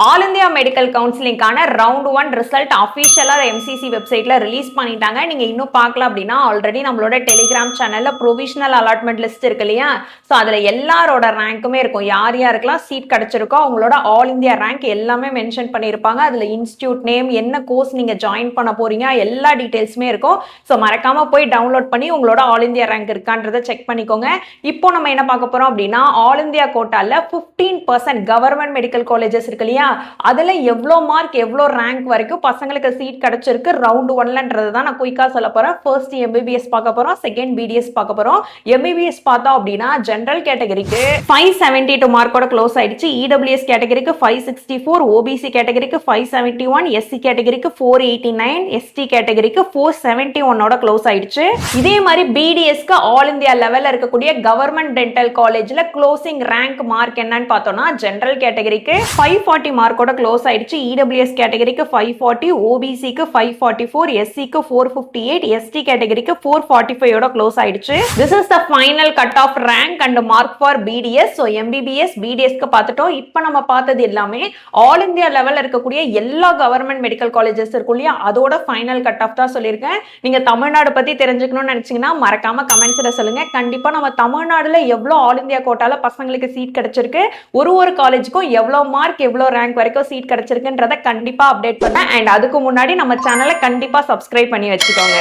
All India medical கவுன்சிலிங்கான round 1 result அஃபிஷியலா MCC வெப்சைட்ல ரிலீஸ் பண்ணிட்டாங்க. நீங்க இன்னும் பார்க்கல அப்படின்னா ஆல்ரெடி நம்மளோட டெலிகிராம் சேனல்ல ப்ரொவிஷனல் அலாட்மெண்ட் லிஸ்ட் இருக்கு இல்லையா? ஸோ அதுல எல்லாரோட ரேங்க்குமே இருக்கும். யார் யாருக்கெல்லாம் சீட் கிடைச்சிருக்கோ அவங்களோட ஆல் இந்தியா ரேங்க் எல்லாமே மென்ஷன் பண்ணியிருப்பாங்க. அதுல இன்ஸ்டியூட் நேம், என்ன கோர்ஸ் நீங்க ஜாயின் பண்ண போறீங்க, எல்லா டீடைல்ஸுமே இருக்கும். ஸோ மறக்காம போய் டவுன்லோட் பண்ணி உங்களோட ஆல் இந்தியா ரேங்க் இருக்கான்றதை செக் பண்ணிக்கோங்க. இப்போ நம்ம என்ன பார்க்க போறோம் அப்படின்னா ஆல் இந்தியா கோட்டால 15% கவர்மெண்ட் மெடிக்கல் காலேஜஸ் இருக்கு இல்லையா? அதுல எவ்வளோ மார்க் எவ்வளோ ரேங்க் வரைக்கும் பசங்களுக்கு சீட் கிடைச்சிருக்கு ரவுண்ட் 1லன்றது தான் நான் குயிக்கா சொல்ல போறேன். ஃபர்ஸ்ட் எம்பிபிஎஸ் பார்க்க போறோம், செகண்ட் பிடிஎஸ் பார்க்க போறோம். எம்பிபிஎஸ் பார்த்தோம் அப்படின்னா ஜெனரல் கேட்டகரிக்கு 572 மார்க்கோட க்ளோஸ் ஆயிடுச்சு. இடபிள்யூஎஸ் கேட்டகரிக்கு 564, ஓபிசி கேட்டகரிக்கு 571, எஸ்சி கேட்டகரிக்கு 489, எஸ்டி கேட்டகரிக்கு 471ஓட க்ளோஸ் ஆயிடுச்சு. இதே மாதிரி பிடிஎஸ்க்கு ஆல் இந்தியா லெவல்ல இருக்கக்கூடிய கவர்மெண்ட் டென்டல் காலேஜ்ல க்ளோசிங் ரேங்க் மார்க் என்னன்னு பார்த்தோம்னா ஜெனரல் கேட்டகரிக்கு 540 மார்க்கோட க்ளோஸ் ஆயிடுச்சு. இடபிள்யூஎஸ் கேட்டகரிக்கு 540, ஓபிசிக்கு 544, எஸ்சிக்கு 458, எஸ்டி கேட்டகரிக்கு 445ஓட க்ளோஸ் ஆயிடுச்சு. This is the final cut off rank and mark for BDS. So MBBS பிடிஎஸ்க்கு பார்த்துட்டோம். இப்போ நம்ம பார்த்தது எல்லாமே ஆல் இந்தியா லெவல்ல இருக்கக்கூடிய எல்லா கவர்மெண்ட் மெடிக்கல் காலேஜஸ் இருக்கும் இல்லையா, அதோட ஃபைனல் கட் ஆஃப் தான் சொல்லியிருக்கேன். நீங்க தமிழ்நாடு பத்தி தெரிஞ்சுக்கணும்னு நினைச்சீங்கன்னா மறக்காம கமெண்ட்ஸ்ல சொல்லுங்க. கண்டிப்பா நம்ம தமிழ்நாடுல எவ்வளோ ஆல் இந்தியா கோட்டால பசங்களுக்கு சீட் கிடைச்சிருக்கு, ஒரு காலேஜுக்கும் எவ்வளவு மார்க் எவ்வளவு ரேங்க் வரைக்கும் சீட் கிடைச்சிருக்குன்றத கண்டிப்பா அப்டேட் பண்ணேன். அண்ட் அதுக்கு முன்னாடி நம்ம சேனலை கண்டிப்பா சப்ஸ்கிரைப் பண்ணி வச்சுக்கோங்க.